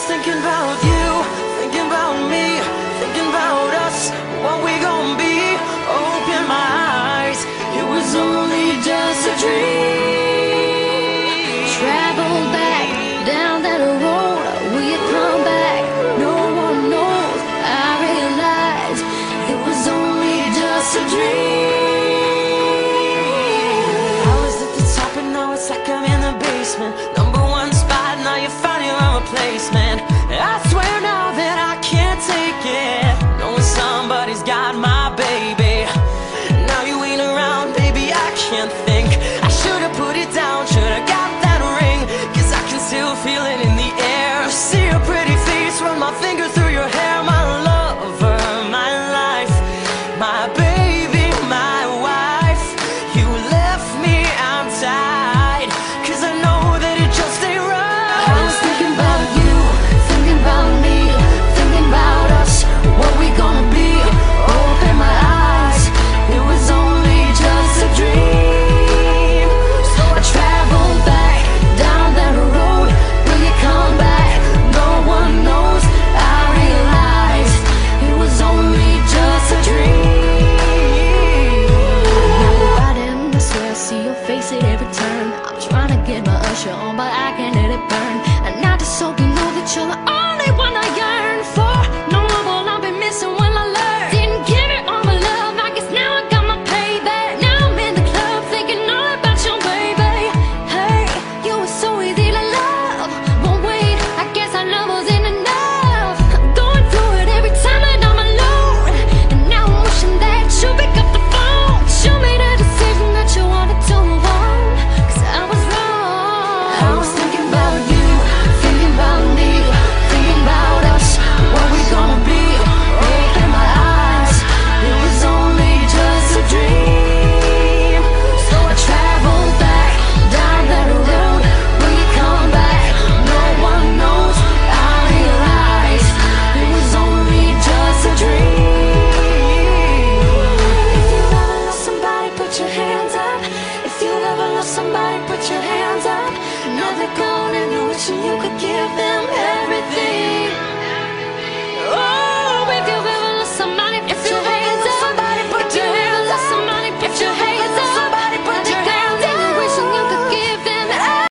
thinking about you, thinking about me, thinking about us, what we gon' be. Open my eyes, it was only just a dream. Travel back down that road, will you come back? No one knows, I realize it was only just a dream. I was at the top and now it's like I'm in the basement. #1 spot, now you found your own replacement. I swear now that I can't take it, knowing somebody's got my baby. Now you ain't around, baby, I can't think. I should've put it down, should've got that ring, 'cause I can still feel it in the air. See your pretty face, run my finger through your hair. My lover, my life, my baby, my wife. You left me, I'm tied, 'cause I know that it just ain't right. I was thinking about you, thinking about me, thinking about us, what we gonna be. Open my eyes, it was only just a dream. So I traveled back down that road, will you come back? No one knows, I realized it was only just a dream. Now you're riding, I swear I see your face at every turn. I'm trying to get my usher on, but I can't let it burn. And not just so you know that you're the only one I yearn for. No one will I be missing when I learn. Didn't give it all my love, I guess now I got my payback. Now I'm in the club thinking all about your baby. Hey, you were so easy to love, but wait, I guess our love wasn't enough. I'm going through it every time that I'm alone, and now I'm wishing that you pick up the phone. You made a decision that you wanted to move on, 'cause I was wrong. I was thinking about you, thinking about me, thinking about us, what we gonna be. Open my eyes, it was only just a dream. So I traveled back down that road, will you come back? No one knows, I realized it was only just a dream. If you ever lost somebody, put your hands up. If you ever lost somebody, put your hands up. Now they're gone and you're wishing you could